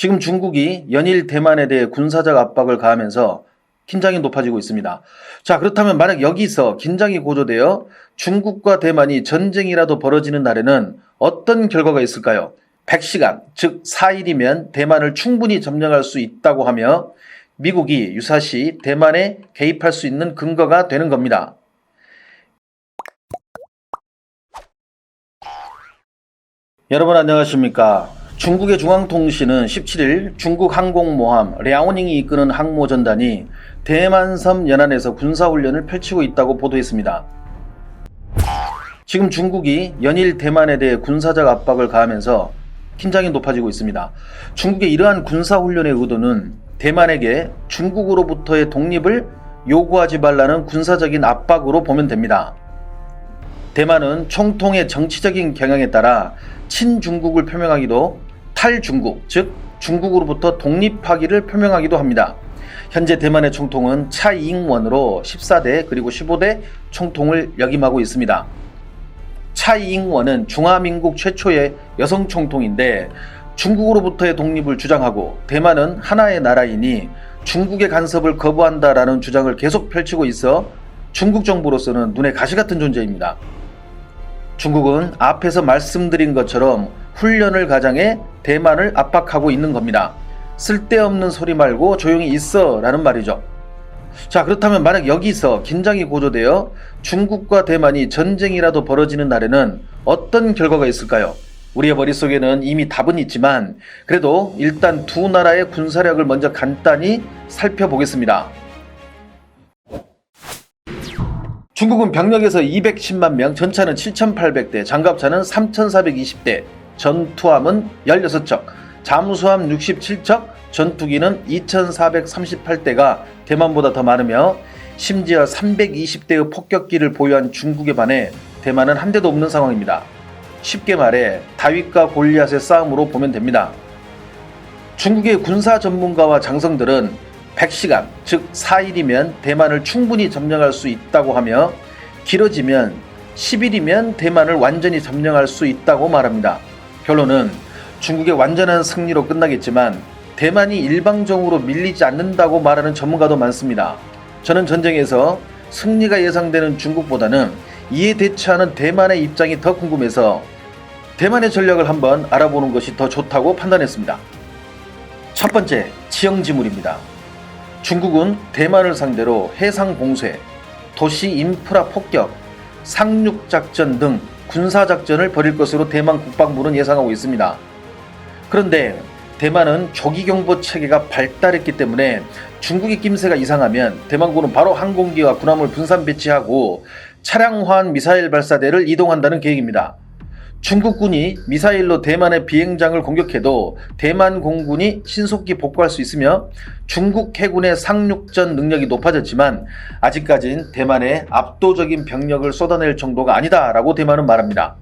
지금 중국이 연일 대만에 대해 군사적 압박을 가하면서 긴장이 높아지고 있습니다. 자, 그렇다면 만약 여기서 긴장이 고조되어 중국과 대만이 전쟁이라도 벌어지는 날에는 어떤 결과가 있을까요? 100시간, 즉 4일이면 대만을 충분히 점령할 수 있다고 하며 미국이 유사시 대만에 개입할 수 있는 근거가 되는 겁니다. 여러분 안녕하십니까? 중국의 중앙통신은 17일 중국 항공모함 랴오닝이 이끄는 항모전단이 대만섬 연안에서 군사훈련을 펼치고 있다고 보도했습니다. 지금 중국이 연일 대만에 대해 군사적 압박을 가하면서 긴장이 높아지고 있습니다. 중국의 이러한 군사훈련의 의도는 대만에게 중국으로부터의 독립을 요구하지 말라는 군사적인 압박으로 보면 됩니다. 대만은 총통의 정치적인 경향에 따라 친중국을 표명하기도 탈중국, 즉 중국으로부터 독립하기를 표명하기도 합니다. 현재 대만의 총통은 차이잉원으로 14대 그리고 15대 총통을 역임하고 있습니다. 차이잉원은 중화민국 최초의 여성 총통인데 중국으로부터의 독립을 주장하고 대만은 하나의 나라이니 중국의 간섭을 거부한다라는 주장을 계속 펼치고 있어 중국 정부로서는 눈에 가시 같은 존재입니다. 중국은 앞에서 말씀드린 것처럼 훈련을 가장해 대만을 압박하고 있는 겁니다. 쓸데없는 소리 말고 조용히 있어 라는 말이죠. 자, 그렇다면 만약 여기서 긴장이 고조되어 중국과 대만이 전쟁이라도 벌어지는 날에는 어떤 결과가 있을까요? 우리의 머릿속에는 이미 답은 있지만 그래도 일단 두 나라의 군사력을 먼저 간단히 살펴보겠습니다. 중국은 병력에서 210만 명, 전차는 7,800대, 장갑차는 3,420대, 전투함은 16척, 잠수함 67척, 전투기는 2,438대가 대만보다 더 많으며 심지어 320대의 폭격기를 보유한 중국에 반해 대만은 한 대도 없는 상황입니다. 쉽게 말해 다윗과 골리앗의 싸움으로 보면 됩니다. 중국의 군사 전문가와 장성들은 100시간, 즉 4일이면 대만을 충분히 점령할 수 있다고 하며 길어지면 10일이면 대만을 완전히 점령할 수 있다고 말합니다. 결론은 중국의 완전한 승리로 끝나겠지만 대만이 일방적으로 밀리지 않는다고 말하는 전문가도 많습니다. 저는 전쟁에서 승리가 예상되는 중국보다는 이에 대처하는 대만의 입장이 더 궁금해서 대만의 전략을 한번 알아보는 것이 더 좋다고 판단했습니다. 첫 번째, 지형지물입니다. 중국은 대만을 상대로 해상 봉쇄, 도시 인프라 폭격, 상륙작전 등 군사작전을 벌일 것으로 대만 국방부는 예상하고 있습니다. 그런데 대만은 조기경보 체계가 발달했기 때문에 중국의 낌새가 이상하면 대만군은 바로 항공기와 군함을 분산 배치하고 차량화한 미사일 발사대를 이동한다는 계획입니다. 중국군이 미사일로 대만의 비행장을 공격해도 대만 공군이 신속히 복구할 수 있으며 중국 해군의 상륙전 능력이 높아졌지만 아직까진 대만에 압도적인 병력을 쏟아낼 정도가 아니다라고 대만은 말합니다.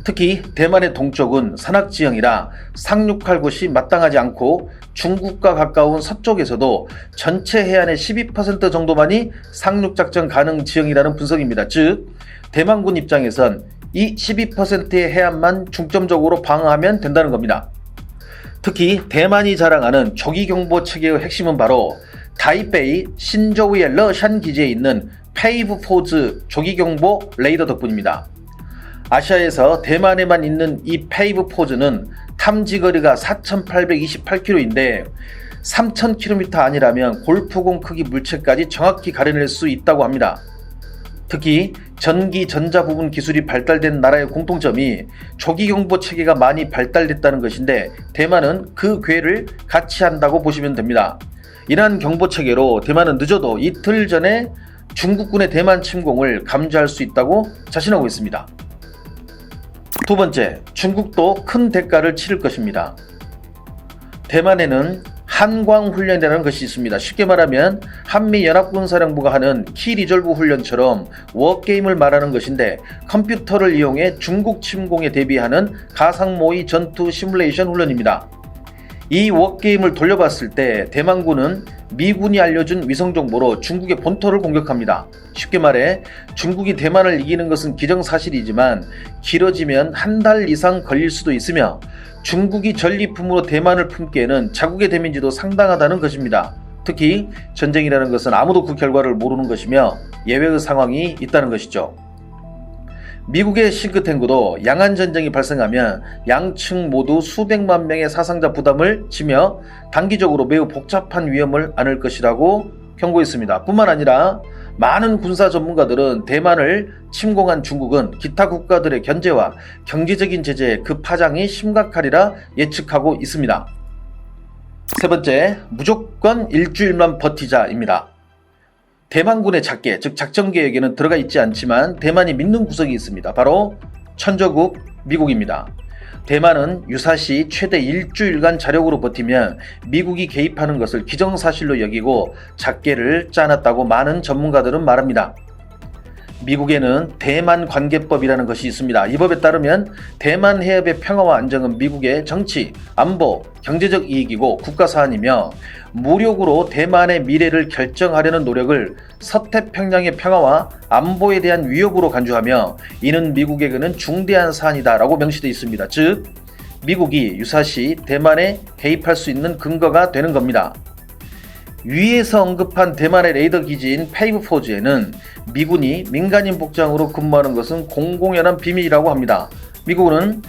특히 대만의 동쪽은 산악지형이라 상륙할 곳이 마땅하지 않고 중국과 가까운 서쪽에서도 전체 해안의 12% 정도만이 상륙작전 가능 지형이라는 분석입니다. 즉 대만군 입장에선 이 12%의 해안만 중점적으로 방어하면 된다는 겁니다. 특히 대만이 자랑하는 조기경보 체계의 핵심은 바로 타이베이 신저우의 러샨 기지에 있는 페이브4즈 조기경보 레이더 덕분입니다. 아시아에서 대만에만 있는 이 페이브4즈는 탐지거리가 4,828km인데 3,000km 아니라면 골프공 크기 물체까지 정확히 가려낼 수 있다고 합니다. 특히 전기 전자 부분 기술이 발달된 나라의 공통점이 조기경보 체계가 많이 발달됐다는 것인데 대만은 그 궤를 같이 한다고 보시면 됩니다. 이러한 경보 체계로 대만은 늦어도 이틀 전에 중국군의 대만 침공을 감지할 수 있다고 자신하고 있습니다. 두 번째, 중국도 큰 대가를 치를 것입니다. 대만에는 한광훈련이라는 것이 있습니다. 쉽게 말하면 한미연합군사령부가 하는 키리졸브 훈련처럼 워게임을 말하는 것인데 컴퓨터를 이용해 중국 침공에 대비하는 가상모의 전투 시뮬레이션 훈련입니다. 이 워게임을 돌려봤을 때 대만군은 미군이 알려준 위성정보로 중국의 본토를 공격합니다. 쉽게 말해 중국이 대만을 이기는 것은 기정사실이지만 길어지면 한 달 이상 걸릴 수도 있으며 중국이 전리품으로 대만을 품기에는 자국의 데미지도 상당하다는 것입니다. 특히 전쟁이라는 것은 아무도 그 결과를 모르는 것이며 예외의 상황이 있다는 것이죠. 미국의 싱크탱크도 양안전쟁이 발생하면 양측 모두 수백만 명의 사상자 부담을 지며 단기적으로 매우 복잡한 위험을 안을 것이라고 경고했습니다. 뿐만 아니라 많은 군사 전문가들은 대만을 침공한 중국은 기타 국가들의 견제와 경제적인 제재에 그 파장이 심각하리라 예측하고 있습니다. 세 번째, 무조건 일주일만 버티자입니다. 대만군의 작계, 즉 작전 계획에는 들어가 있지 않지만 대만이 믿는 구석이 있습니다. 바로 천저국 미국입니다. 대만은 유사시 최대 일주일간 자력으로 버티면 미국이 개입하는 것을 기정사실로 여기고 작계를 짜놨다고 많은 전문가들은 말합니다. 미국에는 대만관계법이라는 것이 있습니다. 이 법에 따르면 대만 해협의 평화와 안정은 미국의 정치, 안보, 경제적 이익이고 국가사안이며 무력으로 대만의 미래를 결정하려는 노력을 서태평양의 평화와 안보에 대한 위협으로 간주하며 이는 미국에게는 중대한 사안이다라고 명시되어 있습니다. 즉, 미국이 유사시 대만에 개입할 수 있는 근거가 되는 겁니다. 위에서 언급한 대만의 레이더 기지인 페이브포즈에는 미군이 민간인 복장으로 근무하는 것은 공공연한 비밀이라고 합니다. 미국은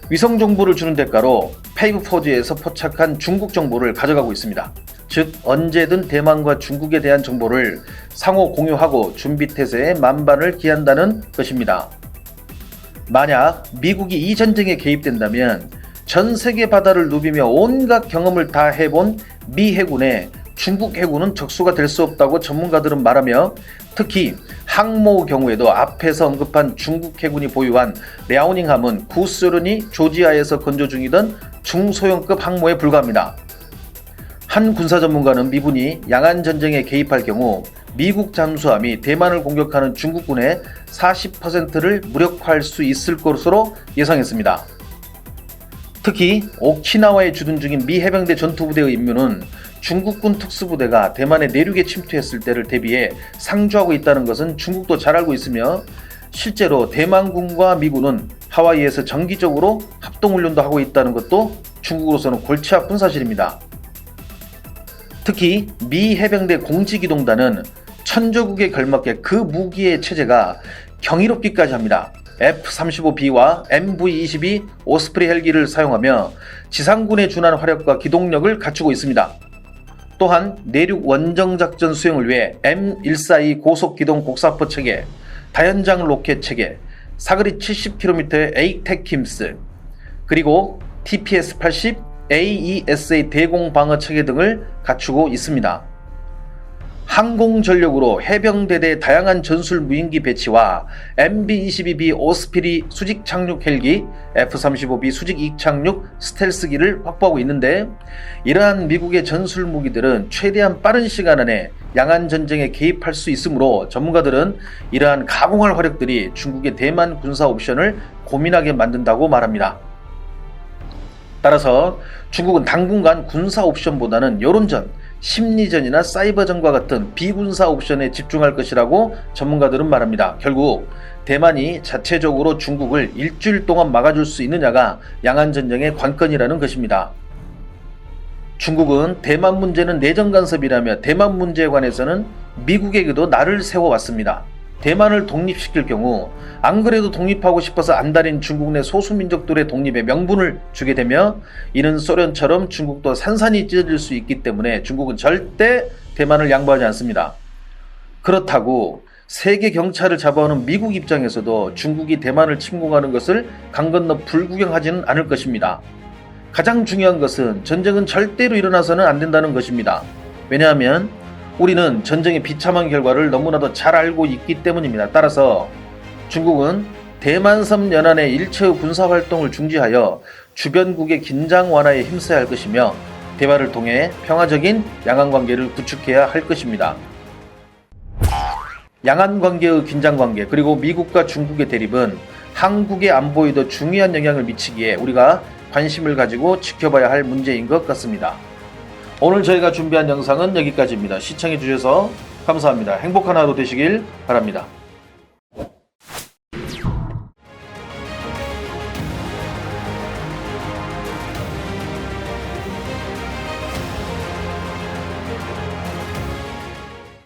위성 정보를 주는 대가로 페이브포즈에서 포착한 중국 정보를 가져가고 있습니다. 즉 언제든 대만과 중국에 대한 정보를 상호 공유하고 준비태세에 만반을 기한다는 것입니다. 만약 미국이 이 전쟁에 개입된다면 전 세계 바다를 누비며 온갖 경험을 다 해본 미 해군에 중국 해군은 적수가 될 수 없다고 전문가들은 말하며 특히 항모 경우에도 앞에서 언급한 중국 해군이 보유한 랴오닝함은 구소련이 조지아에서 건조 중이던 중소형급 항모에 불과합니다. 한 군사 전문가는 미군이 양안 전쟁에 개입할 경우 미국 잠수함이 대만을 공격하는 중국군의 40%를 무력화할 수 있을 것으로 예상했습니다. 특히 오키나와에 주둔 중인 미 해병대 전투부대의 임무는 중국군 특수부대가 대만의 내륙에 침투했을 때를 대비해 상주하고 있다는 것은 중국도 잘 알고 있으며 실제로 대만군과 미군은 하와이에서 정기적으로 합동훈련도 하고 있다는 것도 중국으로서는 골치 아픈 사실입니다. 특히 미 해병대 공지기동단은 천저국에 걸맞게 그 무기의 체제가 경이롭기까지 합니다. F-35B와 MV-22 오스프리 헬기를 사용하며 지상군에 준하는 화력과 기동력을 갖추고 있습니다. 또한 내륙 원정작전 수행을 위해 M142 고속기동 곡사포 체계, 다연장 로켓 체계, 사거리 70km의 에이텍킴스, 그리고 TPS-80 AESA 대공방어 체계 등을 갖추고 있습니다. 항공전력으로 해병대대 다양한 전술 무인기 배치와 MB-22B 오스피리 수직 착륙 헬기, F-35B 수직 이착륙 스텔스기를 확보하고 있는데 이러한 미국의 전술 무기들은 최대한 빠른 시간 안에 양안 전쟁에 개입할 수 있으므로 전문가들은 이러한 가공할 화력들이 중국의 대만 군사 옵션을 고민하게 만든다고 말합니다. 따라서 중국은 당분간 군사 옵션보다는 여론전, 심리전이나 사이버전과 같은 비군사 옵션에 집중할 것이라고 전문가들은 말합니다. 결국 대만이 자체적으로 중국을 일주일 동안 막아줄 수 있느냐가 양안전쟁의 관건이라는 것입니다. 중국은 대만 문제는 내정 간섭이라며 대만 문제에 관해서는 미국에게도 날을 세워왔습니다. 대만을 독립시킬 경우 안 그래도 독립하고 싶어서 안달인 중국 내 소수민족들의 독립에 명분을 주게 되며 이는 소련처럼 중국도 산산이 찢어질 수 있기 때문에 중국은 절대 대만을 양보하지 않습니다. 그렇다고 세계 경찰을 잡아오는 미국 입장에서도 중국이 대만을 침공하는 것을 강 건너 불구경하지는 않을 것입니다. 가장 중요한 것은 전쟁은 절대로 일어나서는 안 된다는 것입니다. 왜냐하면 우리는 전쟁의 비참한 결과를 너무나도 잘 알고 있기 때문입니다. 따라서 중국은 대만섬 연안의 일체의 군사활동을 중지하여 주변국의 긴장 완화에 힘써야 할 것이며 대화를 통해 평화적인 양안관계를 구축해야 할 것입니다. 양안관계의 긴장관계 그리고 미국과 중국의 대립은 한국의 안보에도 중요한 영향을 미치기에 우리가 관심을 가지고 지켜봐야 할 문제인 것 같습니다. 오늘 저희가 준비한 영상은 여기까지입니다. 시청해주셔서 감사합니다. 행복한 하루 되시길 바랍니다.